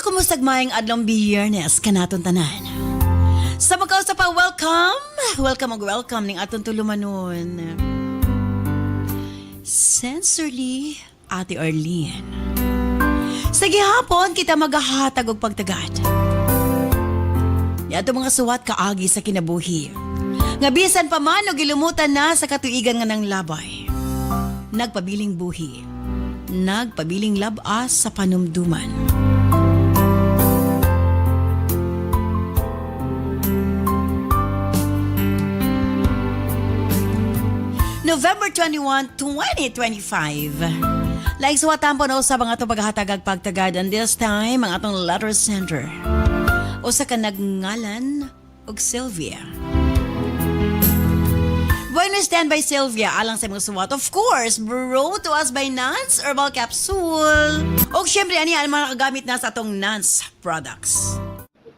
kumusta mayang adlong Biyernes kanaton tanan. Sa makaw sa pa welcome ning atong tulumanon. Sincerely, Ate Arlene. Sa gihapon kita maghahatag og pagtagad. Yato mga suwat kaagi sa kinabuhi. Nga bisan pa man og gilumutan na sa katuigan nga ng labay. Nagpabiling buhi. Nagpabiling labas sa panumduman. November 21, 2025. Like sa watampo na usab ang atong paghatagag pagtagad, and this time ang atong letter sender. Usa ka nagngalan og Sylvia. Buenos standby Sylvia, alang sa mga suwat. Of course, brought to us by Nance Herbal Capsule. O syempre, ani ang mga kagamit na sa atong Nance products.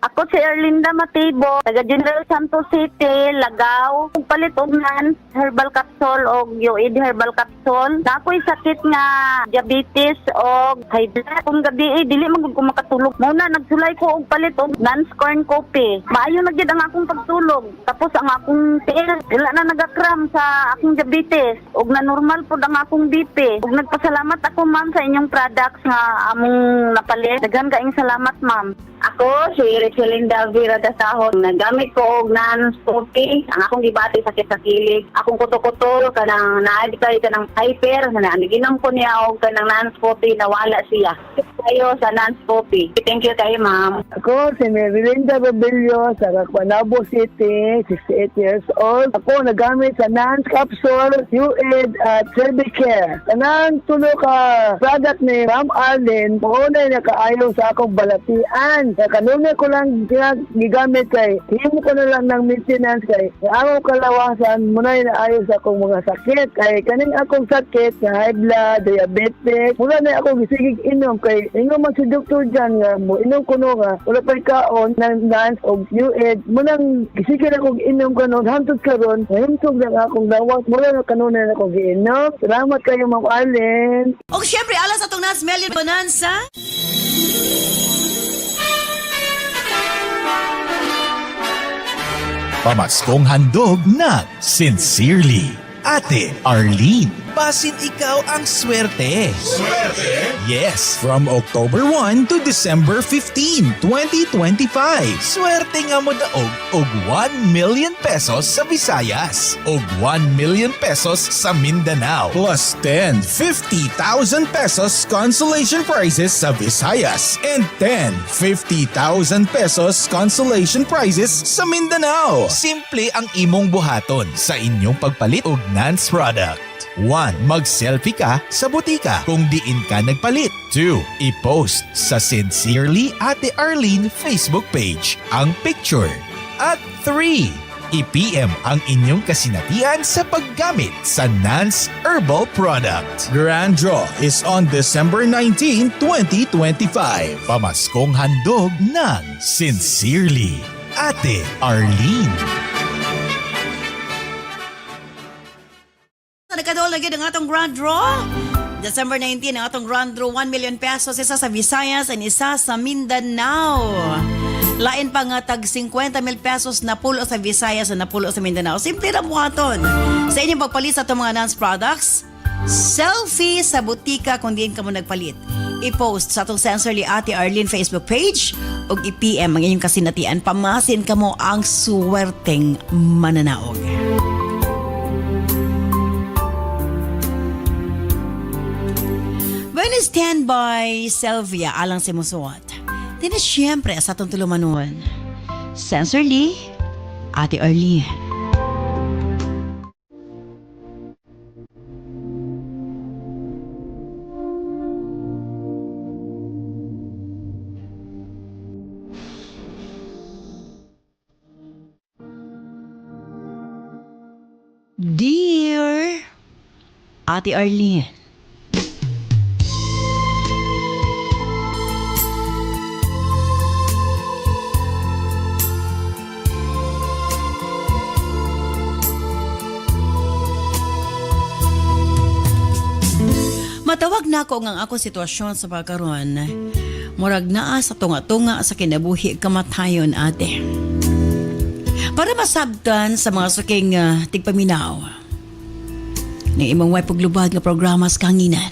Ako si Erlinda Matibo, taga General Santos City, Lagaw. Kung palit og Nance Herbal Capsule o UID Herbal Capsule. Na ako'y sakit nga diabetes o high blood. Kung gabi dili man ko makatulog. Muna nagsulay ko og palit og Nance Corn Coffee. Maayo na gyud ang akong pagtulog. Tapos ang akong tiil, wala na nagakram sa akong diabetes. Og na normal po ang akong BP. Og nagpasalamat ako ma'am sa inyong products nga among napalit. Daghan kaayong salamat ma'am. Ako, si Richelinda Vera Dasahon. Nagamit ko og Nance Coffee. Ang akong gibati sakit sa kilig. Akong kuto-kuto, kanang na-addict ka ng hyper. Nagiginom ko niya og kanang Nance Coffee, nawala siya. Kayo sa Nance Coffee. Thank you kayo, ma'am. Ako, si Merilinda Babelio sa Caguanabo City, 68 years old. Ako, nagamit sa Nance Capsule, UAID at Cervicare. Kanang tulo ka product ni Ma'am Arlene, maunay na kaayaw sa akong balatian. Kanuna ko lang gigamit kay, himo ko na lang ng maintenance kay, ang akong kalawasan, muna na ayos akong mga sakit. Kay kaning akong sakit, sa high blood, diabetes, mula na akong gisigig inom kay, ingon man si doktor dyan nga mo, inom ko no nga, wala pa'y kaon ng Nance o UAID, munang gisigig akong inom kanon, hantod karon, nahimtog lang akong lawas, mula na kanuna na akong giinom. Salamat kayo, Ma'am Arlene. O syempre, alas atong Nance Melon Bonanza. Pamaskong handog ng Sincerely, Ate Arlene. Basin ikaw ang swerte. Swerte? Yes, from October 1 to December 15, 2025. Swerte nga mo daog og 1 million pesos sa Visayas, og 1 million pesos sa Mindanao, plus 10, 50,000 pesos consolation prizes sa Visayas, and 10, 50,000 pesos consolation prizes sa Mindanao. Simple ang imong buhaton sa inyong pagpalit og Nance product. 1. Mag-selfie ka sa butika kung diin ka nagpalit. 2. I-post sa Sincerely Ate Arlene Facebook page ang picture. At 3. I-PM ang inyong kasinatian sa paggamit sa Nance Herbal product. Grand Draw is on December 19, 2025. Pamaskong handog ng Sincerely Ate Arlene. Nakadol lagi ng atong grand draw. December 19, ang atong grand draw, 1 million pesos, isa sa Visayas and isa sa Mindanao. Lain pa nga tag 50,000 pesos na pulo sa Visayas at na pulo sa Mindanao. Simple na buhaton. Sa inyong pagpalit sa itong mga Nance products, selfie sa butika kung diin ka mo nagpalit. I-post sa itong Sincerely Ate Arlene Facebook page o i-PM ang inyong kasinatian. Pamasin ka mo ang suwerteng mananaog. When stand by Sylvia alang si Musuot. Din siyempre sa atong tulumanon. Sincerely, Ate Arlene. Dear Ate Arlene. Matawag na ako ng akong sitwasyon sa pagkaroon. Murag naa sa tunga-tunga sa kinabuhi kamatayon ate. Para masabtan sa mga suking tigpaminaw, ng imong way paglubad nga programa sa kanginan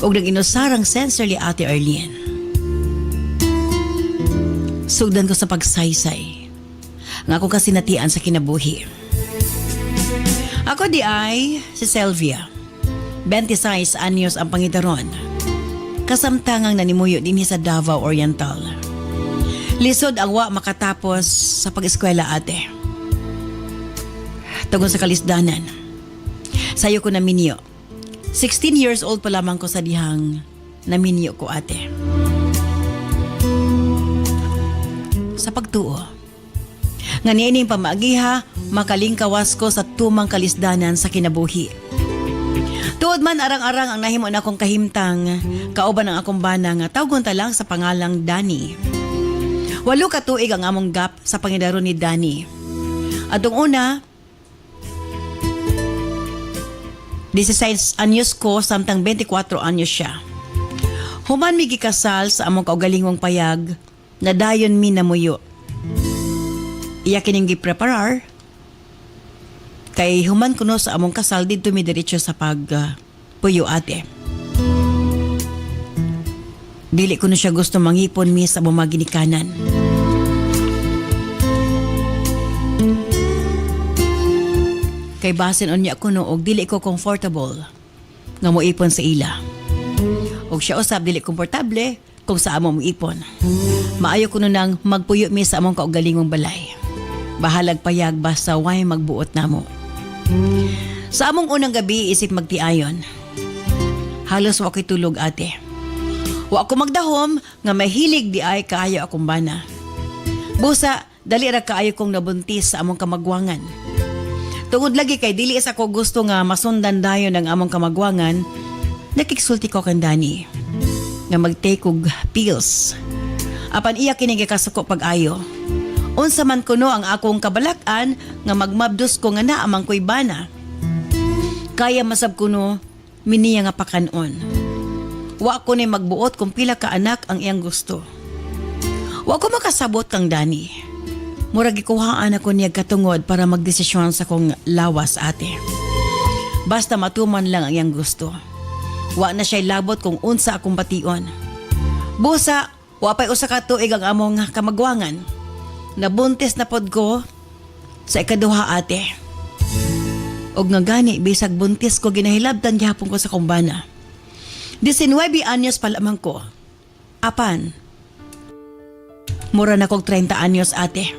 ug nang inusarang sensorly ate Arlene. Sugdan ko sa pagsaysay nga akong kasinatian sa kinabuhi. Ako di ay si Sylvia. 26 anyos ang pangitaron. Kasamtangang nanimuyo din sa Davao Oriental. Lisod ang wa makatapos sa pag-eskwela ate. Tungod sa kalisdanan. Sayo ko naminyo. 16 years old pa lamang ko sa dihang naminyo ko ate. Sa pagtuo. Nga niining pamagiha, makalingkawas ko sa tumang kalisdanan sa kinabuhi. Tuod man arang-arang ang nahimo na akong kahimtang, kauban ang akong bana nga tawgon ta lang sa pangalang Danny. 8 ka tuig ang among gap sa pangidaro ni Danny. Atong una, 16 anyos ko samtang 24 anyos siya. Human mi gikasal sa among kaugalingong payag, na dayon mi namuyo. Iya kining gipreparar, kay human kuno sa among kasal didto mi diretso sa puyo ate. Dili ko na siya gusto mangipon mi sa among mga ginikanan. Kay basin unya kuno og dili ko comfortable nga moipon sa ila. Og siya usab dili komportable kung sa among moipon. Maayo kuno nang magpuyo mi sa among kaugalingong balay. Bahalag payag basta way magbuot namo. Sa among unang gabi isip magtiayon. Halos wa ko'y tulog ate. Wa ko magdahom nga mahilig di ay kaayo akong bana. Busa, dali ra kaayo kong nabuntis sa among kamagwangan. Tungod lagi kay dili sa ko gusto nga masundan dayon ang among kamagwangan, nakiksulti ko kan Danny nga mag-take og pills. Apan iya kini gikasuko pag-ayo. Unsa man kuno ang akong kabalak-an nga magmabdos ko nga naa amang ko'y bana. Kaya masab kuno miniya nga pakanon. Wa ko ni magbuot kung pila ka anak ang iyang gusto. Wa ko makasabot kang Danny. Murag gikuhaan ako niya katungod para magdesisyon sa kong lawas ate. Basta matuman lang ang iyang gusto. Wa na siya'y labot kung unsa akong bation. Busa, wa pa'y usa ka tuig ang among kamagwangan. Nabuntis na pod ko sa ikaduha ate. Og nga gani, bisag buntis ko ginahilabtan gihapon ko sa kumbana. 19 anyos pa lamang ko. Apan, mura na kong 30 anyos ate.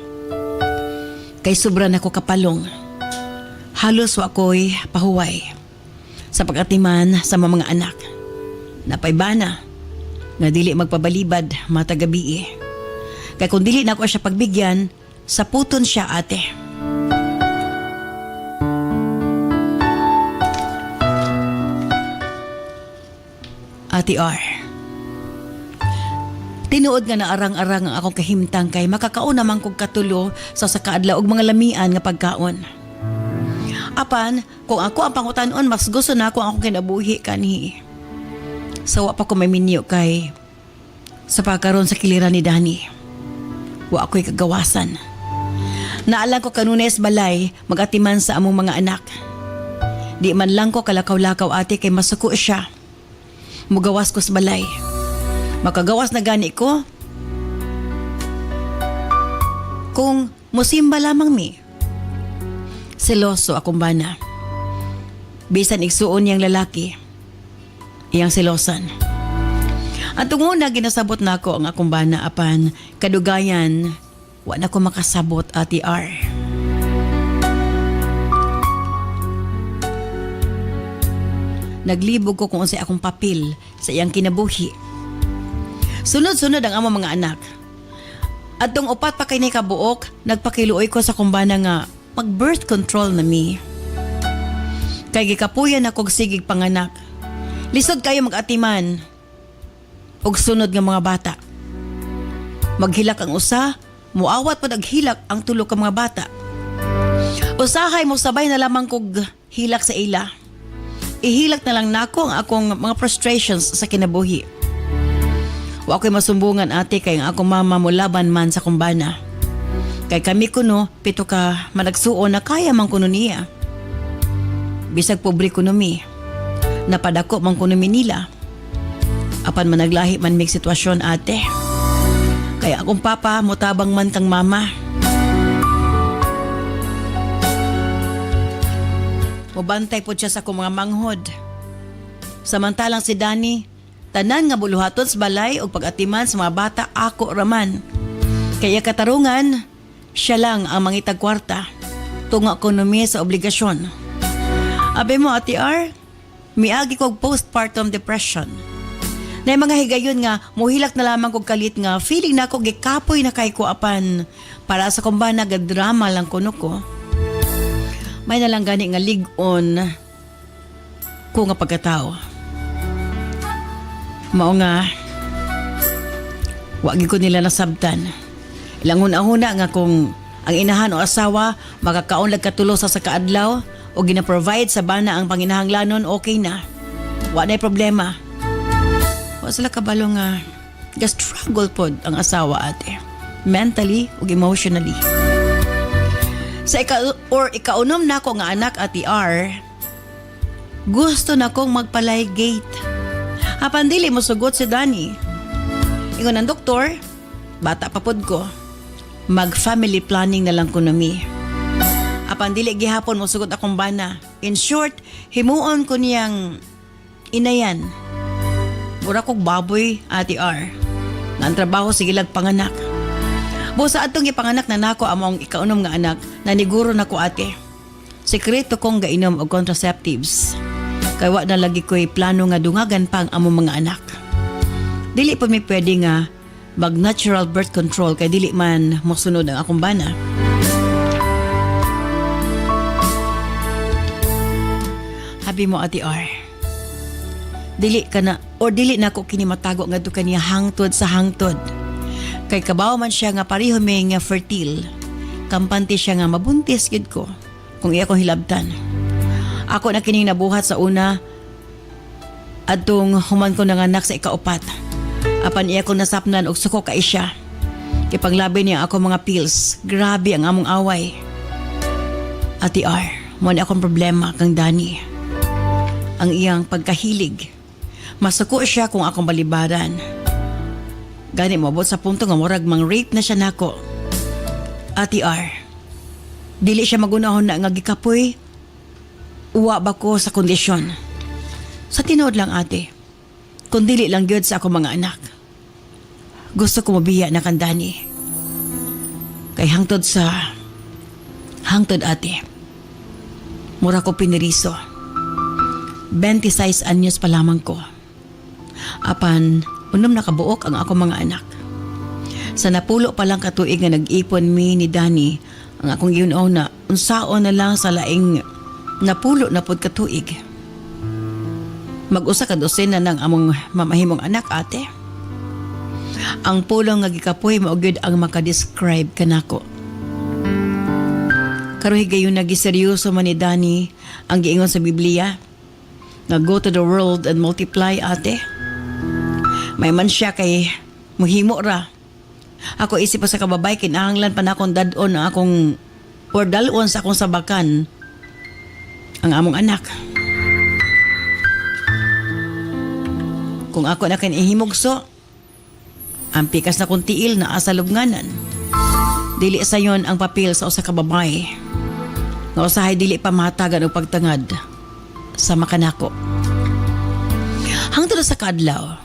Kay sobra na ko kapalong. Halos wa ko'y pahuway sa pag-atiman sa mga anak. Napaybana nga dili magpabalibad mata gabi. Kay kung dili na ko siya pagbigyan, sa puton siya ate. Ate R, tinuod nga naarang-arang ang akong kahimtang kay makakauna man kong katulo sa kaadlaw og mga lamian nga pagkaon. Apan, kung ako ang pangutanon, mas gusto na ako ang akong kinabuhi kanhi. Sawa pa ko may minyo kay sa pagkaroon sa kiliran ni Danny. Wa ako'y kagawasan. Naalang ko kanunes balay magatiman sa among mga anak. Di man lang ko kalakaw-lakaw ate kay masuko siya. Mugawas ko sa balay. Makagawas na gani ko. Kung musimba lamang mi. Seloso akong bana. Bisan igsuon niyang lalaki. Iyang selosan. At tunguna ginasabot na ako ang akong bana apan kadugayan wa na ko makasabot ati R. Naglibog ko kung unsay akong papel sa iyang kinabuhi. Sunod-sunod ang among mga anak. At tong upat pa kay ni kabuok, nagpakiluoy ko sa kumbana nga mag-birth control na mi. Kay gikapuyan ako sigig panganak. Lisod kayo mag-atiman og sunod nga mga bata. Maghilak ang usa, muawat pa naghilak ang tulo ka mga bata. Usahay mo sabay na lamang kog hilak sa ila. Ihilak na lang nako ang akong mga frustrations sa kinabuhi. Wa ko'y masumbungan ate kay ang akong mama mo laban man sa kumbana. Kay kami kuno, 7 ka managsuon na kaya man kuno niya. Bisag pobre kuno mi, napadako man kuno mi nila. Apan managlahi man mig sitwasyon ate. Kaya akong papa mutabang man kang mama. Mubantay po siya sa akong mga manghod. Samantalang si Danny, tanan nga buluhaton sa balay o pag-atiman sa mga bata ako raman. Kaya katarungan, siya lang ang mangitag kwarta. Tunga ekonomi sa obligasyon. Abe mo Ate R, miagi kog postpartum depression. Na mga higayon nga, muhilak na lamang kog kalit nga feeling na ako gikapoy na kay ko apan para sa kumbana drama lang kuno ko. May nalang gani nga lig-on ko nga pagkatao. Mao nga, wagi ko nila nasabtan. Ilang huna-huna nga kung ang inahan o asawa makakaon lag katulo sa kaadlaw o gina-provide sa bana ang panginahanglanon, okay na. Wa na'y problema. Wa sila kabalo nga ga-struggle pod ang asawa ate. Mentally o emotionally. Sa ikaunom na ko nga anak Ate R, gusto na kong magpalay gate. Apan dili mo sugot si Danny. Ingon ang doktor, bata pa pod ko. Mag-family planning na lang ko na mi. Apan dili gihapon mo sugot akong bana. In short, himuon ko niyang inayan. Mura kog baboy, Ate R. Nga ang trabaho sige lag panganak. Busa atong ipanganak na nako among ikaunom nga anak, naniguro nako ate. Sekreto kong gainom og contraceptives. Kay wa na lagi ko'y plano nga dungagan pang among mga anak. Dili pa mi pwede nga mag-natural birth control kay dili man mosunod ang akong bana. Habi mo Ate R, dili ka na o dili na ko kini matago nga duka niya hangtod sa hangtod. Kay kabaw man siya nga pareho may nga fertile. Kampante siya nga mabuntis gid ko kung iya kong hilabtan. Ako na kining nabuhat sa una adtong human ko nanganak sa ikaupat. Apan iya kong nasapnan og suko kay siya. Kipanglabi niya ako mga pills. Grabe ang among away. Ate R, mo na akong problema kang Danny. Ang iyang pagkahilig. Masuko siya kung akong balibaran. Gani moabot sa punto nga murag mang rape na siya nako. Ate R, dili siya magunahon na nga gikapoy. Uwa ba ko sa kondisyon? Sa tinood lang ate, kung dili lang gyud sa akong mga anak. Gusto ko mabiya na kang Danny. Kay hangtod ate, mura ko piniriso. 26 anyos pa lamang ko. Apan, unom nakabuok ang akong mga anak. Sa napulo pa lang katuig nga nag-ipon mi ni Danny, ang akong giunaw na unsaon na lang sa laing napulo na pod katuig. Mag-usa ka dosena ng among mamahimong anak ate. Ang pulong nga gikapoy mao gyud ang makadescribe kanako. Karoy gayon nagiseryoso man ni Danny ang giingon sa Biblia nga go to the world and multiply ate. May man siya kay muhimo ra. Ako isip pa sa kababay kinahanglan pa na akong dadon ang akong or dalon sa akong sabakan ang among anak. Kung ako na kinihimugso, ang pikas na kong tiil na asa lubnganan. Dili sayon ang papel sa usa ka babae. Nga usahay dili pa mahatagan og pagtangad sa makanako. Hangtod sa kadlaw,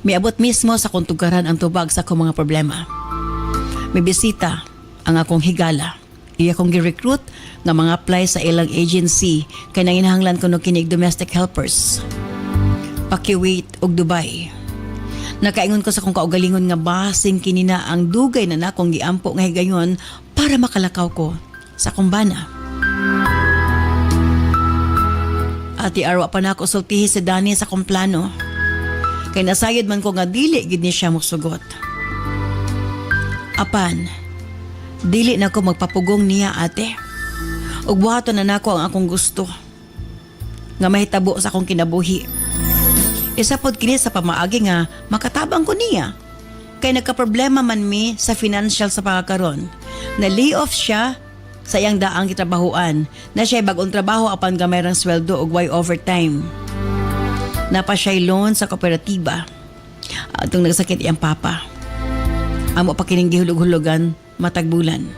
miabot mismo sa kong tugaran ang tubag sa akong mga problema. May bisita ang akong higala. Iya kong gi-recruit nga mga apply sa ilang agency kay nanginahanglan ko no kinig domestic helpers. Pakiwait og Dubai. Nakaingon ko sa kong kaugalingon nga basing kinina ang dugay na nakong giampo nga higayon para makalakaw ko sa kumbana. Ati arwa pa na ako sultihi si Danny sa kong plano. Kay nasayod man ko nga dili gid ni siya mosugot. Apan, dili na ko magpapugong niya ate. Ug buhaton na nako ang akong gusto. Nga mahitabo sa akong kinabuhi. Isa pod kini sa pamaagi nga makatabang ko niya. Kay nagkaproblema man mi sa financial sa pagkakaroon. Na lay off siya sa iyang daang gitrabahuan na siya'y bagong trabaho apan gamay rang sweldo ug way overtime. Napa siya'y loan sa kooperatiba. Atong nagsakit iyang papa. Amo pa kining gihulog-hulugan matag bulan.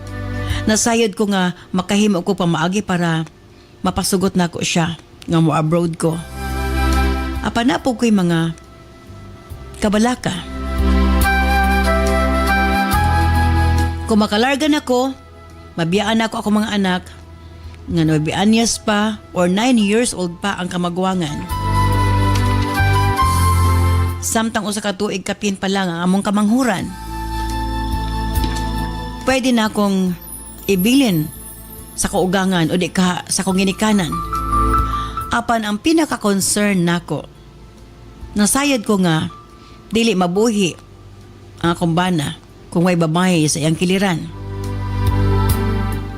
Nasayod ko nga makahimo ko pamaagi para mapasugot na ko siya nga mo abroad ko. Apa na po ko'y mga kabalaka. Kung makalarga na ko, mabiyaan ako ako mga anak nga 9 anyos pa or 9 years old pa ang kamagwangan. Samtang usa ka tuig kapin pa lang ang among kamanghuran. Pwede na akong ibilin sa kaugangan o di ka sa kong ginikanan. Apan ang pinaka-concern nako, nasayad ko nga dili mabuhi ang akong bana kung may babae sa iyang kiliran.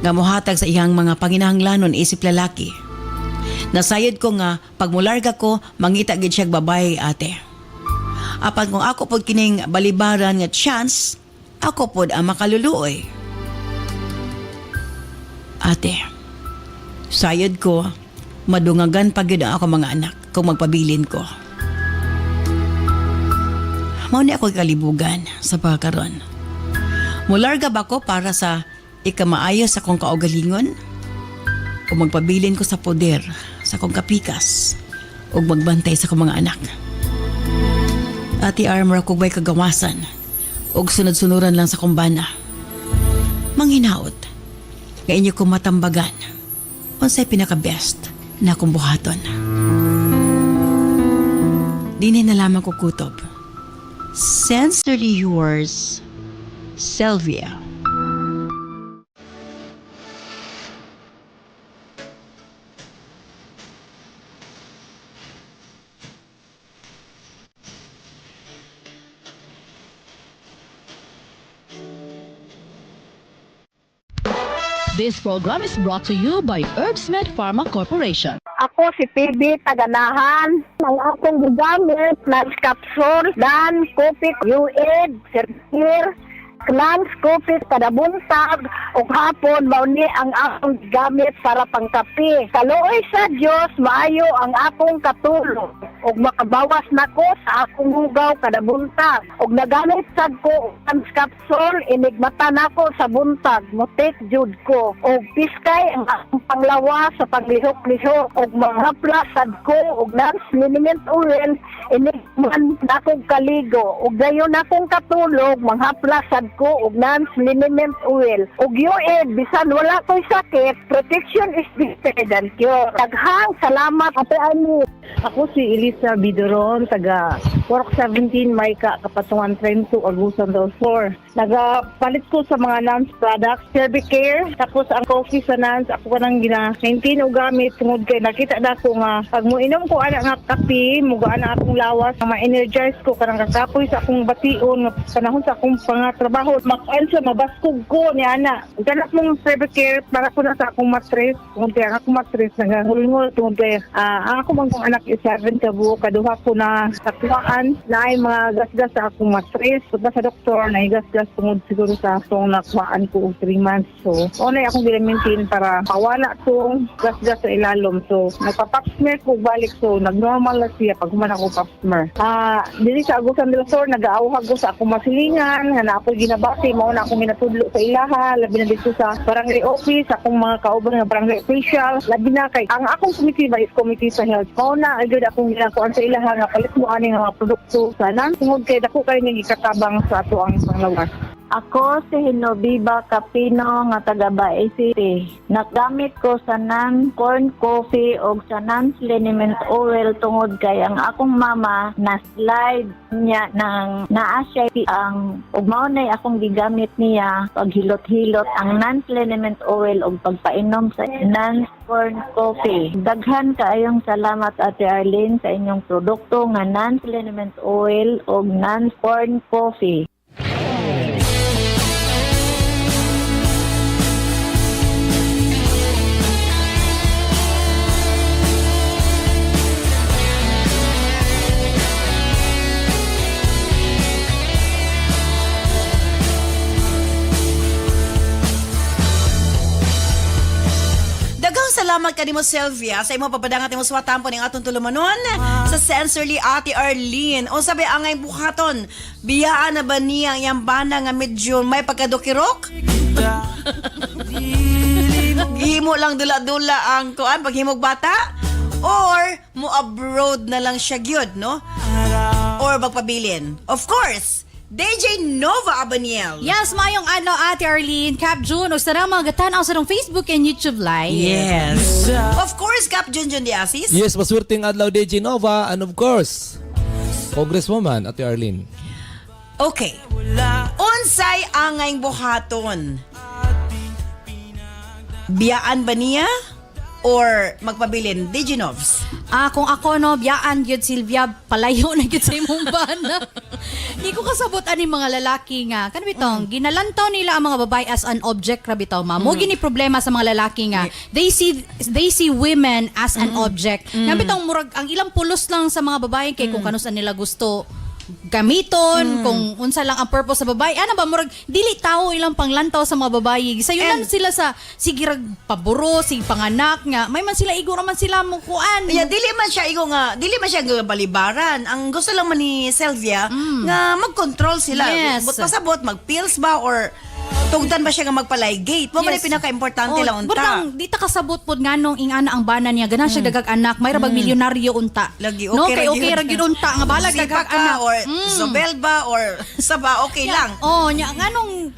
Nga mohatag sa iyang mga panginahanglanon isip lalaki. Nasayad ko nga pagmularga ko mangita gid siya babae ate. Apan kung ako pod kining balibaran nga chance, ako pod ang makaluluoy. Ate, sayad ko, madungagan pag yun ako mga anak kung magpabilin ko. Mao ni ako kalibugan sa pagkaron. Mularga ba ko para sa ikamaayos sa kong kaugalingon? O magpabilin ko sa poder sa kong kapikas o magbantay sa kong mga anak? Ati armor ko ba'y kagawasan o sunod-sunuran lang sa kong bana? Manghinaot, nga inyo kong matambagan unsay pinaka-best na akong buhaton. Dinay na lamang ko kutob. Sincerely yours, Sylvia. This program is brought to you by Herbsmed Pharma Corporation. Ako si PB Taganahan. Ang akong gigamit na capsule, dan, kupit, UID, sirkir, Clans, kupit, kada buntag, o hapon, mauni ang akong gamit para pangkapi. Kaluoy sa Diyos, maayo ang akong katulong. O makabawas na ko sa akong hugaw kada buntag. O nagamit sad ko ang capsule, inigmata na ko sa buntag, mutik jud ko. O piskay ang akong panglawa sa paglihok-lihok. O manghapla sad ko, o nars liniment oil, inigman na akong kaligo. O gayon akong katulog, manghapla sad ko, o nars liniment oil. O UID, bisan wala ko'y sakit, protection is better than cure. Daghang salamat, Ate Ani. Ako si Elisa Bidoron, taga Work 17, Maika, Kapatungan, Train 2, Agusan, Dole 4. Nagapalit ko sa mga NANS products, Cerbicare, tapos ang coffee sa NANS, ako ka nang gina-19 o gamit, tungod kay nakita na ko nga, pag mo inom ko anak nga kape, mugaan na akong lawas, ma-energize ko, kanang kakapoy sa akong bation, nga panahon sa akong pangatrabaho, makain siya, mabaskog ko ni Ana. Ganap mong Cerbicare, para ko na sa akong matres, tungod kay ang akong matres, nagahulngol, tungod kay ako mang kong anak is 7 kabuo, kaduha ko na sakuhaan na ay mga gasgas sa akong matres. Punta sa doktor, na gasgas tungod siguro sa akong nakuhaan ko 3 months. So, unay akong ginamintin para mawala to gasgas sa ilalom. So, nagpa-pap smear ko balik. So, nag-normal na siya pag human ako pap smear. Dili sa Agusan del Sur, nag-aawhag ko sa akong masilingan, na ako ginabati, mauna akong ginatudlo sa ilaha, labi na dito sa barangay office, akong mga kauban ng barangay official, labi na kay ang akong committee ba is committee sa health. Mauna, agad akong ginakuan sa ilaha nga palit mo aning mga produkto sana. Tungod kay dako kayo nang ikatabang sa ato ang panglawas. Ako si Hinobiba Capino nga taga Bae City. Nagamit ko sa NAN corn coffee o sa NAN liniment oil tungod kay ang akong mama na slide niya ng naasya ang ugmaunay akong gigamit niya paghilot-hilot ang NAN liniment oil o pagpainom sa NAN corn coffee. Daghan kaayong salamat Ate Arlene sa inyong produkto nga NAN liniment oil o NAN corn coffee. salamat ka nimo Sylvia sa imo papadangat nimo suwatan po ning atong tulumanon sa Sensorly Ate Arlene. O sabi angay buhaton, biyaan na ba niya ang iyang bana nga medyo may pagkadukirok? Gihimo lang dula-dula ang kuan paghimog bata? Or mo abroad na lang siya gyud, no? Or magpabilin? Of course, DJ Nova Abaniel. Yes, mayong Ate Arlene, Cap June, o sa mga gatanaw sa Facebook and YouTube Live. Yes. Of course, Cap Junjun Diasis. Yes, maswerteng adlaw DJ Nova and of course, Congresswoman Ate Arlene. Okay. Unsay angay buhaton? Biyaan ba niya? Or magpabilin? DJ Novs. Kung ako no, biyaan gyud Silvia, palayo na gyud sa imong bana. Di ko kasabot ani mga lalaki nga. Kan bitong ginalantaw nila ang mga babae as an object ra bitaw ma. Mo gini problema sa mga lalaki nga. They see women as an object. Nga bitong murag ang ilang pulos lang sa mga babae kay kung kanusa nila gusto gamiton, kung unsa lang ang purpose sa babae. Ano ba, murag, dili tao ilang panglantaw sa mga babae. Sayunan sila sa, sige rag paburo, sige panganak nga. May man sila, igo naman sila mukuan. Yeah, dili man siya nga balibaran. Ang gusto lang man ni Sylvia, nga mag-control sila. Yes. But pasabot, mag-pills ba or tugdan ba siya nga magpalaygate? Mo man Yes. yung pinaka-importante lang unta. Butang, di ta kasabot po nga nung ingana ang bana niya. Ganan siya dagag anak. May rabag milyonaryo unta. Lagi, no, okay ra okay gyud. ra gyud unta. Nga balag Sipa dagag ka anak. or Zobel ba or Saba, okay lang. Nya nga nung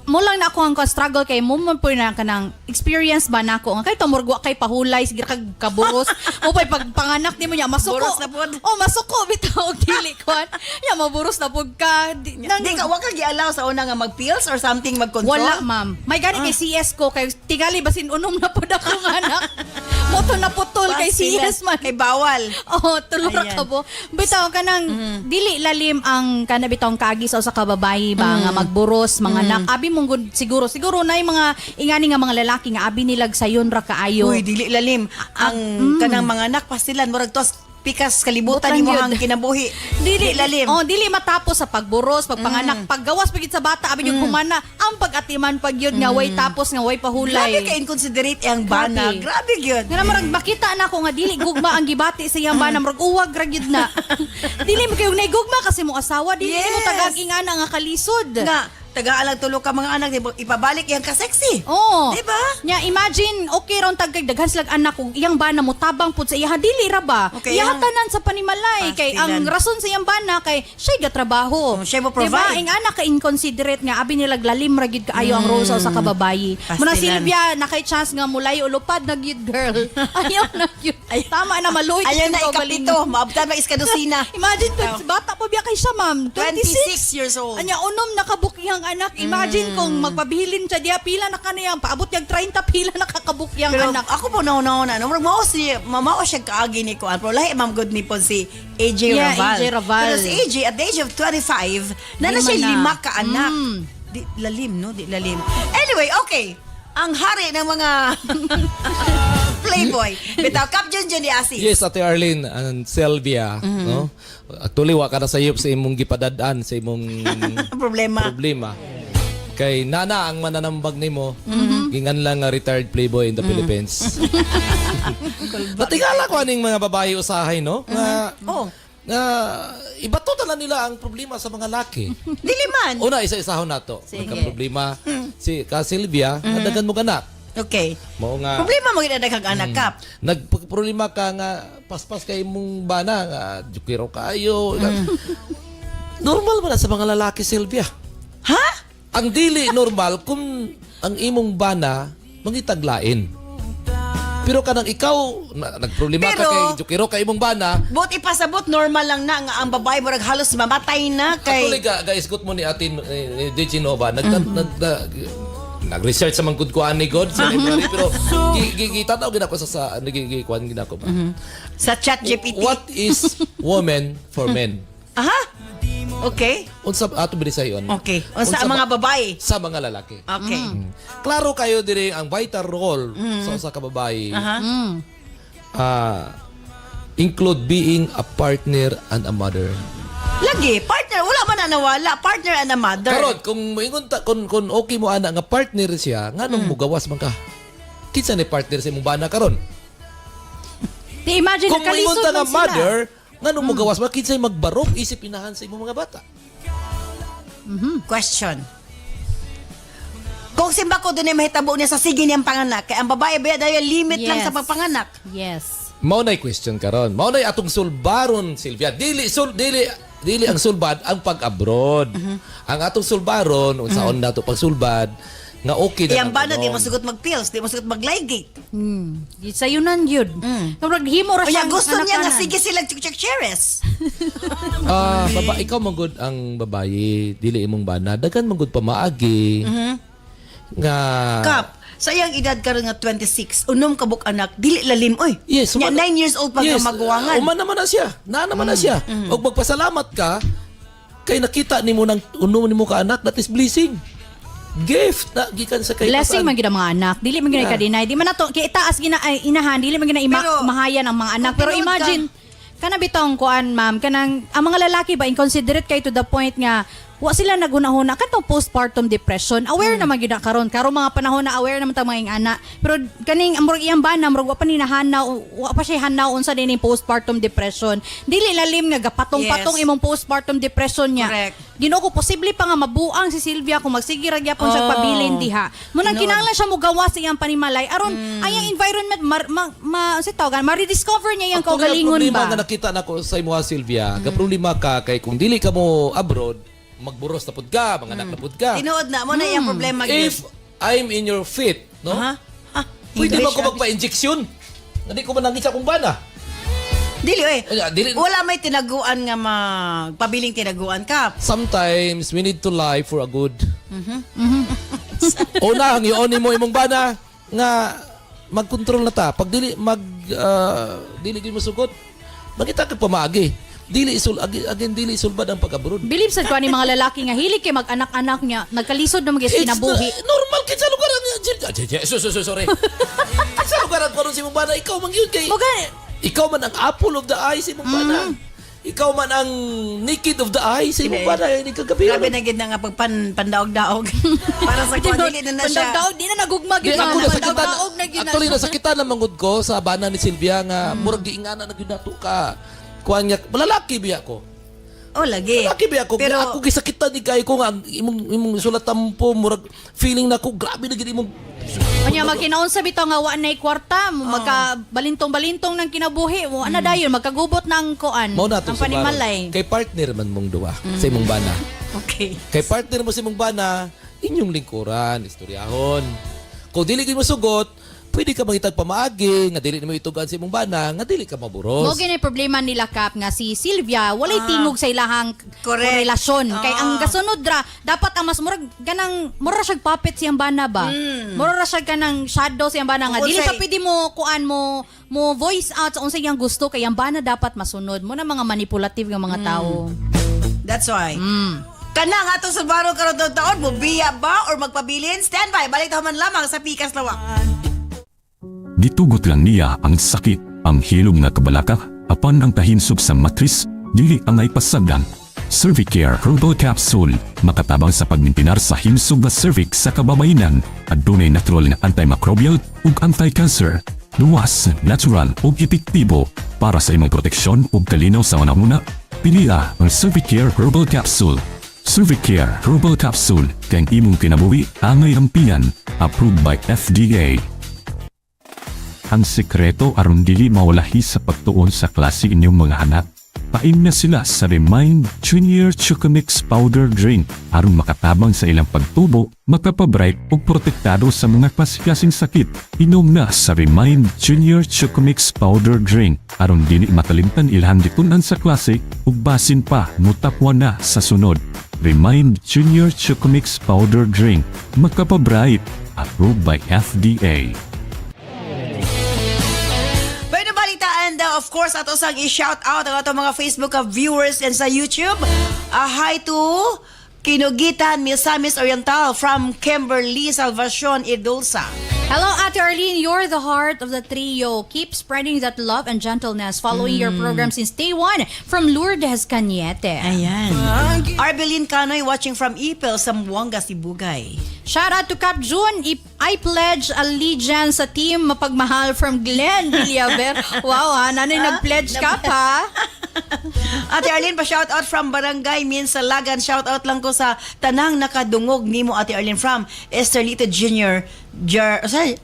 mo lang na ako ang struggle kay mo man po na kanang experience ba nako nga kay tamurgo kay pahulay sige kag kaburos o pay pag panganak nimo nya masuko Buros na pod. masuko bitaw og dili kwan nya maburos na pod ka Di ka, wag ka gi-allow sa una nga mag-pills or something mag-control? wala ma'am may gani kay CS ko kay tingali basin unom na pod ako ng anak moto na putol kay CS man Kay bawal. tulog Ayan. ka po. Bitaw ka nang dili lalim ang kanabitong kagis o sa kababayi ba nga magburos, mga anak. Abi mong siguro na yung mga ingani nga mga lalaki nga abi nilag sayon ra kaayo. Uy, dili lalim. Ang kanang mga anak pastilan murag tos pikas kalibutan Butan nimo yun. ang kinabuhi. Dili lalim. Dili matapos sa pagburos, pagpanganak, paggawas pagit sa bata, abi yung humana, ang pag-atiman pag yun nga way tapos nga way pahulay. Grabe ka inconsiderate ang bana. Grabe gyud. Nga naman makita na ko nga dili gugma ang gibati sa iyang bana murag uwag ra gyud na. Dili mo kayo naigugma kasi mo asawa dili mo tagag ingana nga kalisod. Nga tagaan lang tulo ka mga anak, di ba? Ipabalik yang ka-sexy. Oh. Diba? Nya imagine okay ron tagkag daghan sila anak kung iyang bana mo tabang pud sa iya dili ra ba? Okay, Iya yang- tanan sa panimalay kay ang Pastilan. rason sa iyang bana kay siya gatrabaho. Siya mo provide. Diba? Ing anak ka inconsiderate nga abi nila lalim ra gyud kaayo ang rosa sa kababayi. Muna Pastilan. Silvia nakay chance nga mulay ulupad na gyud girl. Ayaw na gyud. Tama na maluoy Ayun na gyud ko ikapito, maabtan mag iskadusina. Imagine kung bata pa biya kay siya ma'am, 26 years old. Anya unom nakabukyang anak. Imagine kung magpabilin siya diya pila na kaniyang paabot yang 30 pila nakakabukyang Pero anak. ako po nauna-una, murag mamao siya kaagi ni Kuan. Pero lahi ma'am good ni po si AJ Yeah, Raval. AJ Raval. Pero si AJ at the age of 25, na siya Lima na. 5 ka anak. Di lalim, no? Di lalim. Anyway, okay. Ang hari ng mga playboy. Bitaw, Cap Junjun di Asis. Yes, Ate Arlene and Sylvia, no? Actually, wa ka na sayop sa imong gipadadaan sa imong Problema. problema. Kay nana ang mananambag nimo, gingan lang nga retired playboy in the Philippines. Natingala ko aning mga babae usahay, no? Oh, Nga ibato na nila ang problema sa mga laki. dili man. Una, isa-isahon nato. Sige. Ang problema si ka Sylvia, nadagan mo anak. Okay. Mao nga Problema mo ginadaghang anak, Cap. nagproblema ka nga paspas kay imong bana nga jukiro kayo. Normal ba na sa mga lalaki, Sylvia? Ha? Ang dili normal kung ang imong bana mangitaglain. Pero kanang ikaw nagproblema ka Pero- kay jukiro kay imong bana, Bot ipasabot normal lang na nga ang babae murag halos mamatay na actually kay guys, mo ni atin DJ Nova, nag-research sa mga good ko ani God sa library, pero gitanaw gina ko sa nagigikuan gina ko ba. sa chat GPT. What is woman for men? Aha. Okay. Unsa ato bilisayon? Okay. O sa mga babae. Sa mga lalaki. Okay. Klaro kayo diri ang vital role sa usa ka babae. Aha. Include being a partner and a mother. Lagi, partner, wala man na nawala. Partner and a mother. Karon kung moingon ta kung okay mo ana nga partner siya, nganong mugawas man ka? kinsa ni partner sa imong bana karon? Di imagine, Kung nakalisod maingon ta nga man sila. mother, nganong mo gawas ba kinsay magbarog isip inahan sa imong mga bata? Question. Kung simba ko doon ay mahitabo niya sa sige niyang panganak, kaya ang babae ba dahil limit lang Yes. sa pagpanganak. Yes. Mao nay question karon. Mao nay atong sulbaron, Sylvia. Dili ang sulbad ang pag-abroad. Ang atong sulbaron unsaon nato pagsulbad nga okay na. Iyang bana, di mo sugot mag-pills, di mo sugot mag-ligate. Di sayunan yun. Kapag himo ra O siyang gusto niya nga anak-anan. sige sila cheres. Ikaw manggod ang babaye, dili imong bana, daghan manggod pa maagi. Nga Kap, sa iyang edad karon nga 26, unom kabuk anak, dili lalim oy. Yes, Nya 9 years old pa nga maguwangan. Uma naman na siya. Na naman na siya. Og magpasalamat ka kay nakita nimo nang unom nimo ka anak, that is blessing. Gift na gikan sa kay Blessing man gid ang mga anak. Dili man gid Yeah. ka-deny. Di man nato kay itaas gina ay, inahan, dili man gid na Pero, mahayan ang mga anak. Pero kung tinuod imagine kana bitong kuan ma'am, kanang ang mga lalaki ba inconsiderate kay to the point nga wa sila naghunahuna kanto postpartum depression. Aware naman gyud na karon mga panahon na aware naman ta mga anak. Pero kaning amurag iyang bana murag wa pa ni nahanaw, wa pa siya hanaw unsa dining postpartum depression. Dili lalim nga gapatong-patong Yes. imong postpartum depression niya. Correct. Ginoo ko posible pa nga mabuang si Sylvia kung magsige ra gyapon siya Oh. pabilin diha. Munang Tinuod. kinahanglan siya mo gawa sa iyang panimalay aron ayang environment sa tawag ma-rediscover niya iyang kaugalingon problema ba. nga nakita nako sa imo Sylvia, ka problema ka kay kung dili ka mo abroad, magburos na pud ka, mga anak na pud ka. Tinuod na mo na iyang problema If I'm in your feet, no? Ha? Pwede ba English, ko magpa-injection? Hindi ko manangit sa kong bana. Dili oy. Dili. Wala may tinaguan nga magpabiling tinaguan ka. Sometimes we need to lie for a good. Una, ang ioni mo imong bana nga magkontrol na ta. Pag dili dili gyud mo sugot, magita ka pamaagi. Dili sulbad ang pag-abroad. Believe sa kuan ni mga lalaki nga hilig kay mag-anak-anak niya, nagkalisod na magis kinabuhi. Normal kid sa lugar ang sorry. Sa lugar ang karon si mong bana, ikaw man gyud kay. Ikaw man ang apple of the eye sa imong bana. Ikaw man ang naked of the eye sa imong bana, hindi ka gabi. Grabe na gid na nga pagpandaog-daog. Para sa kuan dili na siya. Pandaw di na nagugma Di gyud. ako nasakitan. Pandaw na gyud. Actually nasakitan na mangud ko sa bana ni Sylvia nga murag giingana na gyud nato ka. Kuan niya, malalaki biya ko. Oh, lagi. Laki biya ko. Pero Ako gisakitan ni kay ko nga ang imong sulat tampo murag feeling na ko grabe na gid imong Kanya magkinaon sa bitaw nga wa nay kwarta, magka-balintong-balintong ng kinabuhi, wa na dayon magkagubot ng kuan. mao na to ang panimalay. Kay partner man mong duwa sa imong bana. okay. Kay partner mo sa imong bana, inyong lingkuran, istoryahon. Kung dili gyud mo sugot, pwede ka mangitag pamaagi nga dili nimo itugan sa imong bana nga dili ka maburos. Mo gini problema nila Kap nga si Sylvia walay tingog sa ilahang Correct. relasyon. Kay ang gasunod ra dapat ang mas murag ganang mura siya puppet siyang bana ba. Mura ra siya kanang shadow siyang bana nga Kung dili unsay- ka pwede mo kuan mo voice out sa unsay iyang gusto kay ang bana dapat masunod mo na mga manipulative nga mga tao. That's why. Kanang atong Subaru karon taon mo biya ba or magpabilin? Standby, balik man lamang sa Pikas Lawak. Gitugot lang niya ang sakit, ang hilom nga kabalaka, apan ang kahinsog sa matris, dili ang ay pasagdan. Cervicare Herbal Capsule, makatabang sa pagmintinar sa himsog nga cervix sa kababayenan, adunay natural nga antimicrobial ug anti-cancer. Luwas, natural ug epektibo para sa imong proteksyon ug kalinaw sa unahuna. Piliya ang Cervicare Herbal Capsule. Cervicare Herbal Capsule kay ang imong kinabuhi angay ampian, approved by FDA. Ang sekreto aron dili mawalahi sa pagtuon sa klase inyong mga anak. Pain na sila sa Remind Junior Chocomix Powder Drink aron makatabang sa ilang pagtubo, makapabright ug protektado sa mga klase-klaseng sakit. Inom na sa Remind Junior Chocomix Powder Drink aron dili makalimtan ilhan ditunan sa klase ug basin pa mutapwa na sa sunod. Remind Junior Chocomix Powder Drink, makapabright, approved by FDA. And of course, ato sang i-shout out ang ato mga Facebook viewers and sa YouTube. Hi to Kinugitan Misamis Oriental from Kimberly Salvacion Idulsa. Hello, Ate Arlene. You're the heart of the trio. Keep spreading that love and gentleness following your program since day one from Lourdes Cañete. Ayan. Arbelin Canoy watching from Ipil, Zamboanga, Sibugay. Shout out to Cap June. I pledge allegiance sa team Mapagmahal from Glenn Villaver. Wow, ha? Nanay nag-pledge ka pa. Ate Arlene, pa-shout out from Barangay Minsalagan. Shout out lang ko sa tanang nakadungog nimo, Ate Arlene, from Esterlito Jr.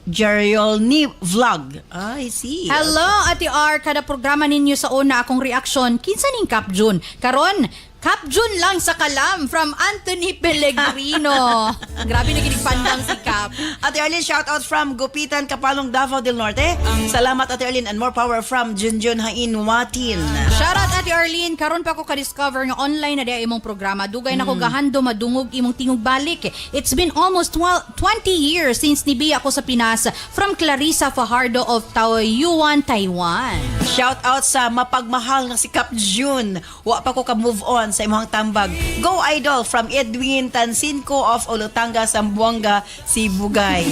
Jariolni Vlog. I see. Hello, Ate R. Kada programa ninyo sa una akong reaksyon, kinsa ning Cap June? Karon, Cap June lang sa kalam from Anthony Pellegrino. Grabe na ginigpandang si Cap. Ate Arlene, shout out from Gupitan, Kapalong, Davao del Norte. Salamat, Ate Arlene, and more power from Junjun Hain Watin. Shout out, Ate Arlene. Karon pa ako ka-discover nga online na diya imong programa. Dugay na ko gahando madungog imong tingog balik. It's been almost 20 years since nibi ako sa Pinas from Clarissa Fajardo of Taoyuan, Taiwan. Shout out sa mapagmahal nga si Cap June. Wa pa ko ka-move on sa imong tambag. Go Idol from Edwin Tansinco of Olotanga, Zamboanga, Sibugay.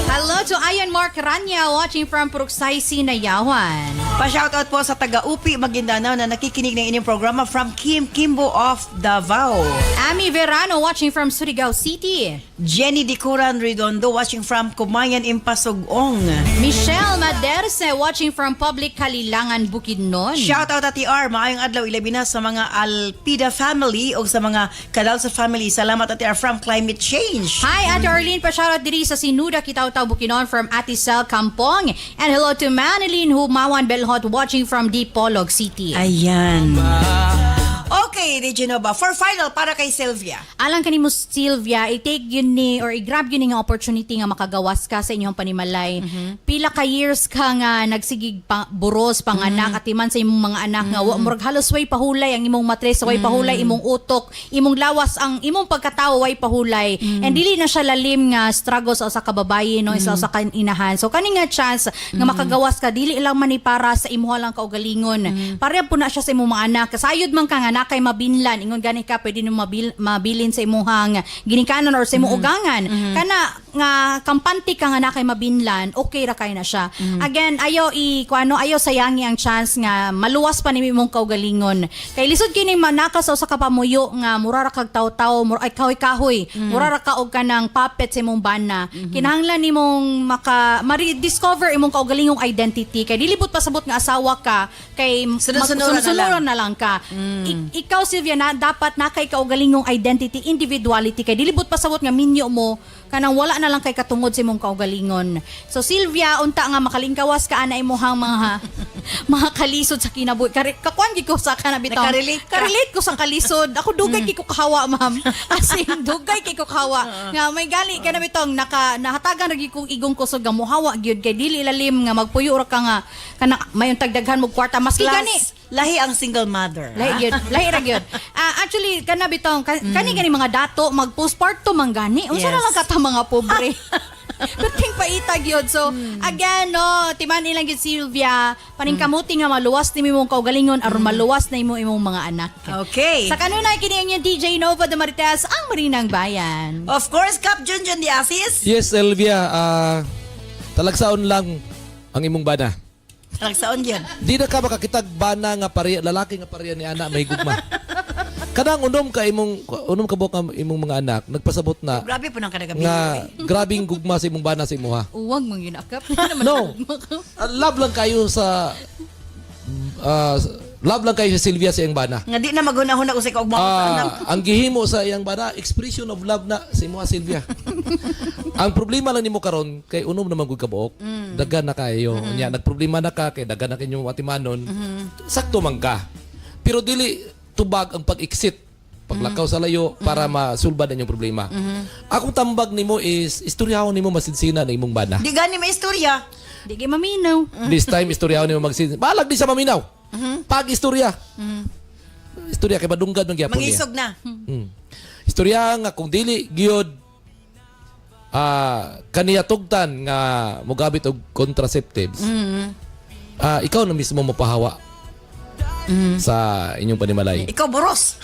Hello to Ayan Mark Rania watching from Puruksay, Nayawan. Pa-shoutout po sa taga-Upi, Maguindanao na nakikinig ng inyong programa from Kim Kimbo of Davao. Ami Verano watching from Surigao City. Jenny Dicuran Redondo watching from Kumayan, Impasugong. Michelle Maderse watching from Public Kalilangan, Bukidnon. Shoutout at TR, maayong adlaw ilabi na sa mga Alpida family o sa mga Kadalsa family. Salamat at TR from Climate Change. Hi, Ate Arlene. Pa-shoutout diri sa Sinuda, Kitaw-Taw, Bukidnon from Atisel Kampong. And hello to Manilyn Humawan Belhot watching from Dipolog City. Ayan. Okay, Reginova, for final para kay Sylvia. Alang kanimo Sylvia, i-take yun ni or i-grab yun nga opportunity nga makagawas ka sa inyong panimalay. Pila ka years ka nga nagsigig buros panganak at iman sa imong mga anak nga murag halos way pahulay ang imong matres, way pahulay imong utok, imong lawas ang imong pagkatawo way pahulay. And dili na siya lalim nga struggles sa kababaye no isa sa inahan. So kani nga chance nga makagawas ka dili lang man ni para sa imuha lang kaugalingon. Pareha po na siya sa imong mga anak. Kasayod man ka nga kay mabinlan ingon gani ka pwede nimo mabilin sa imuhang ginikanan or sa imong ugangan kana nga kampante ka nga na kay mabinlan okay ra kay na siya. Again ayo ayo sayangi ang chance nga maluwas pa nimo imong kaugalingon kay lisod kini manaka sa usa ka pamuyo nga mura ra kag taw-taw ay kahoy-kahoy mura ra ka og kanang puppet sa imong bana kinahanglan nimong ma-rediscover imong kaugalingong identity kay dilibot pasabot nga asawa ka kay sunod-sunuran na lang ka. Ikaw Sylvia na dapat na kay kaugalingong identity, individuality kay dilibot pasabot nga minyo mo kanang wala na lang kay katungod sa imong kaugalingon. So Sylvia unta nga makalingkawas ka ana imong mga kalisod sa kinabuhi. Kakuan gid ko sa kana bitaw. Karelate ko sa kalisod. Ako dugay kay ko kahawa ma'am. As in dugay kay ko kahawa. Nga may gali kana bitong nahatagan ra gid kong igong kusog nga mohawa gyud kay dili ilalim nga magpuyo ra ka nga kana mayon tagdaghan mo kwarta maski gani Lahi ang single mother. Lahi ra gyud. Actually kana bitong kani mga dato mag postpartum man gani. Unsa na lang kata mga pobre. Kuting paitag yun. So, again, no, timan ilang yun, Sylvia, paningkamuti nga maluwas ni mong kaugalingon aron maluwas na imong mga anak. Okay. Sa kanunay, kini ang DJ Nova de Marites, ang Marinang Bayan. Of course, Cap Junjun de Asis. Yes, Elvia, talagsaon lang ang imong bana. Talagsaon yun. Di na ka makakitag bana nga pariya, lalaki nga pariya ni ana may gugma. Kanang unom ka buok ang imong mga anak, nagpasabot na Grabe po nang kanagabi. nga grabing gugma sa imong bana sa imuha. Uwag mong ginakap. No. Love lang kayo sa love lang kayo sa Sylvia sa iyang bana. Nga di na maghunahuna ko sa kaugmang anak. Ang gihimo sa iyang bana, expression of love na sa imuha Sylvia. Ang problema lang nimo karon kay unom naman gud ka buok. Dagan na kayo. Nya nagproblema na ka kay dagan na kinyo atimanon. Sakto man ka. Pero dili tubag ang pag-exit, paglakaw sa layo para masulbad ang inyong problema. Akong tambag nimo is istoryahon nimo masinsina na imong bana. Di gani may istorya. Di kayo maminaw. This time istoryahon nimo magsinsina. Balag di sa maminaw. Pag-istorya. Istorya kay madunggad man gyapon niya. Mangisog na. Istorya nga kung dili gyud kaniya tugtan nga mogabit og contraceptives. Ikaw na mismo mapahawa sa inyong panimalay. Ikaw boros.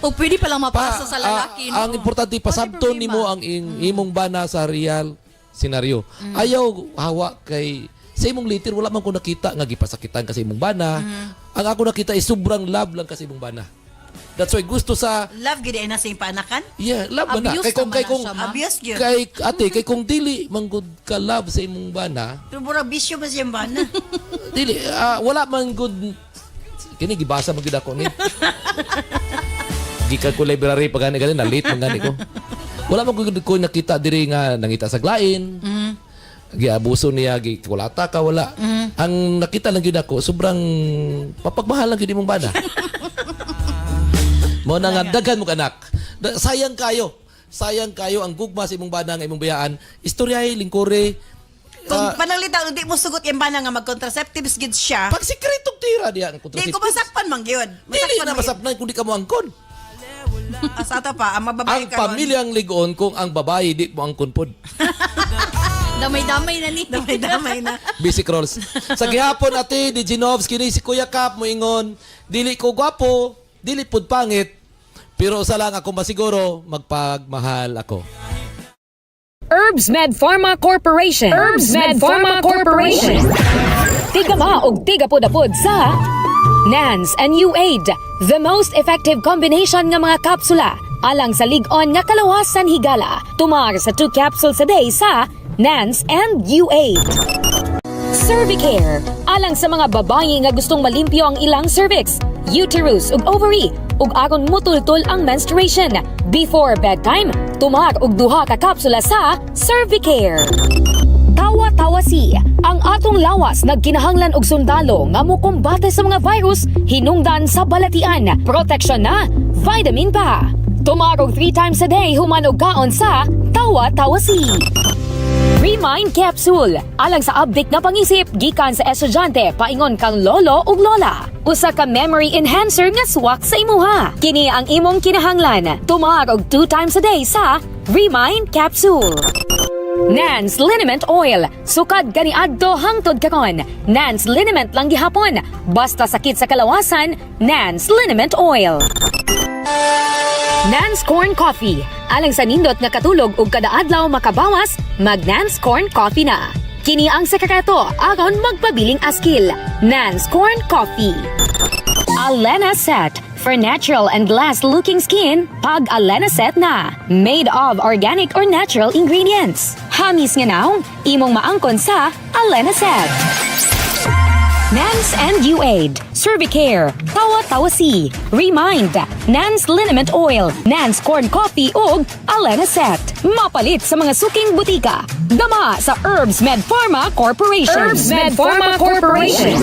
O pwede palang mapasa sa lalaki. No? Ang importante pasabton nimo ang imong bana sa real senaryo. Ayaw hawa kay sa imong later wala man ko nakita nga gipasakitan kasi imong bana. Ang ako nakita is sobrang love lang kasi imong bana. That's why gusto sa Love gid na sa paanakan. yeah, love man na. Abuse Kay kung naman na siya, ma. Abuse gyud. kay ate kay kung dili manggod ka love sa imong bana, Pero mura bisyo ba siya bana? dili wala man good kini gibasa man gid ako ni. Gikan ko library pag gani na late man gani ko. Wala man good ko nakita diri nga nangita sa glain. Giabuso niya, gikulata ka, wala. Ang nakita lang yun ako, sobrang papagmahal lang yun imong bana. Mo na nga, daghan mo anak. Sayang kayo. Sayang kayo ang gugma sa imong bana nga imong bayaan. Istoryahe, lingkore. Kung panalita, hindi mo sugot yung bana nga mag-contraceptives gid siya, Pag sikretong tira diya ang di contraceptive. ko masakpan man gyud. Dili na masapnan kung di ka mo angkon. Asa ata pa, ang mababae Ang karon. pamilyang ligon kung ang babae di mo angkon pod. Damay-damay na ni. Damay na. Basic rules. Sa gihapon ate, di Ginovs, kini si Kuya Kap mo ingon, dili ko gwapo, dili pud pangit, pero usa lang ako masiguro, magpagmahal ako. Herbs Med Pharma Corporation. Herbs Med Pharma Corporation. Tigama og tigapod-apod sa NANS and U-Aid, the most effective combination nga mga kapsula alang sa lig-on nga kalawasan higala. Tumar sa 2 capsules a day sa NANS and U-Aid. Cervicare, alang sa mga babae nga gustong malimpyo ang ilang cervix, uterus ug ovary, ug aron mutultol ang menstruation. Before bedtime, tumar og 2 ka kapsula sa Cervicare. Tawa-tawasi, ang atong lawas nagkinahanglan og sundalo nga mokombate sa mga virus hinungdan sa balatian, proteksyon na, vitamin pa. Tumarog 3 times a day human og kaon sa tawa-tawasi. Remind Capsule, alang sa update na pangisip gikan sa estudyante paingon kang lolo ug lola. Usa ka memory enhancer nga swak sa imuha. Kini ang imong kinahanglan. Tumarog 2 times a day sa Remind Capsule. Nance Liniment Oil. Sukad kaniadto hangtod karon. Nance Liniment lang gihapon. Basta sakit sa kalawasan, Nance Liniment Oil. Nance Corn Coffee. Alang sa nindot nga katulog ug kada adlaw makabawas, mag Nance Corn Coffee na. Kini ang sekreto aron magpabiling askil. Nance Corn Coffee. Alena Set. For natural and glass-looking skin, pag Alena Set na. Made of organic or natural ingredients. Hamis nga now, imong maangkon sa Alena Set. Nance and U-Aid, Cervicare, Tawa-Tawasi, Remind, Nance Liniment Oil, Nance Corn Coffee ug Alena Set. Mapalit sa mga suking butika. Dama sa Herbs Med Pharma Corporation. Herbs Med Pharma Corporation.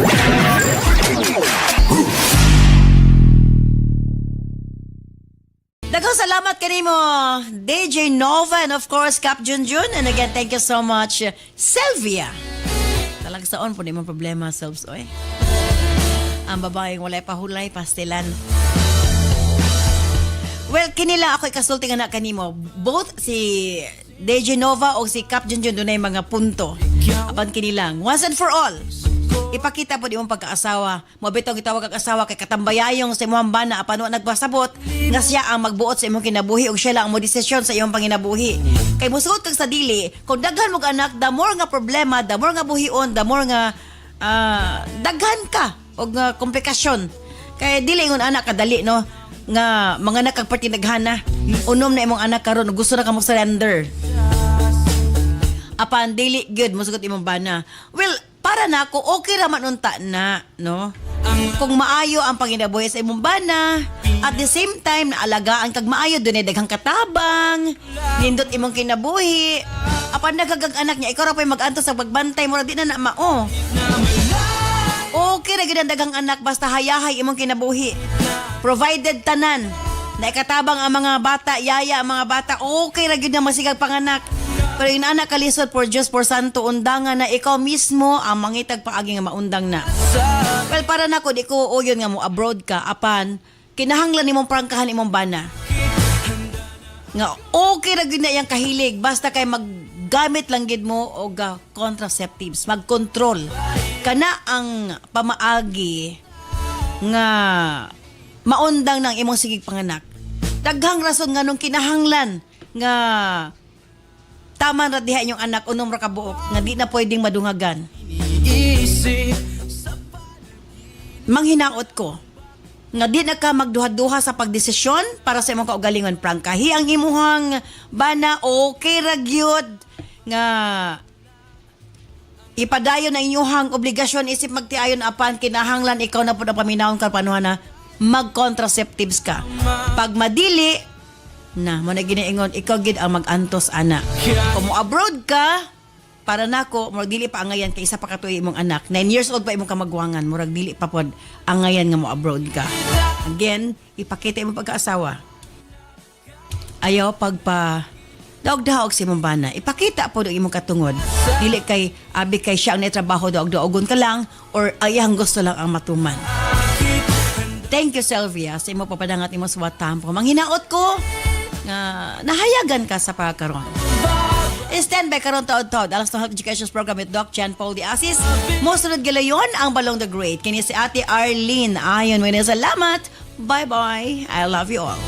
Daghang salamat kanimo DJ Nova and of course Cap Junjun, and again thank you so much Sylvia. Talagsaon po di mo problema selves oy. Ang babaeng walay pahulay pastilan. Well, kinila ako ikasulti nga na kanimo. Both si DJ Nova o si Cap Junjun dunay mga punto. Apan kinilang once and for all. Ipakita po di mong pagkaasawa. Mabitaw gitawag kag asawa kay katambayayong sa imong bana apan wa nagbasabot nga siya ang magbuot sa imong kinabuhi ug siya lang ang mo desisyon sa imong panginabuhi. Kay musuot kag sa dili, kung daghan mo anak, the more nga problema, the more nga buhion, the more nga daghan ka og komplikasyon. Kay dili ingon anak kadali no nga mga anak kag partinaghana. Unom na imong anak karon gusto na ka mo surrender. Apan dili good musugot imong bana. Well, para na ako, okay raman unta na, no? Kung maayo ang panginabuhi sa imong bana, at the same time, naalagaan kag maayo, doon ay daghang katabang, nindot imong kinabuhi, apan nagagang anak niya, ikaw ra pa'y mag-anto sa pagbantay mo, di na mao. Okay ra gyud ang daghang anak, basta hayahay imong kinabuhi. Provided tanan, na ikatabang ang mga bata, yaya ang mga bata, okay ra gyud na masigag panganak. Pero yung anak kalisod por Diyos, por Santo, undangan na ikaw mismo ang mangitag paagi nga maundang na. Well, para na ko, di ko uyon nga mo abroad ka, apan, kinahanglan ni mong prangkahan imong bana. Nga, okay na gud na iyang kahilig, basta kay maggamit lang gid mo o contraceptives, mag-control. Kana ang pamaagi nga maundang ng imong sigig panganak. Daghang rason nga nung kinahanglan nga Tama ra diha inyong anak unom ra ka buok nga di na pwedeng madungagan. Manghinaot ko nga di na ka magduha-duha sa pagdesisyon para sa imong kaugalingon, Frank. Kahi ang imuhang bana okay ra gyud nga ipadayon na inyuhang obligasyon isip magtiayon apan kinahanglan ikaw na pud ang paminawon ka panuha na mag-contraceptives ka. Pag madili na mo na giniingon ikaw gid ang mag-antos ana. Kung mo abroad ka para nako murag dili pa angayan kay isa pa katuig imong anak. 9 years old pa imong kamagwangan, murag dili pa pod angayan nga mo abroad ka. Again, ipakita imong pagkaasawa. Ayaw pagpa daog-daog si imong bana. Ipakita po ang imong katungod. Dili kay abi kay siya ang natrabaho daog-daogon ka lang or ayang gusto lang ang matuman. Thank you, Sylvia, sa imong papadangat imong suwatampo. Manghinaot ko nga nahayagan ka sa pagkaron. Stand by karon taod-taod alang sa Health Education Program with Doc Jan Paul de Asis. Mosunod galayon ang Balong the Great. Kini si Ate Arlene. Ayon mo na salamat. Bye-bye. I love you all.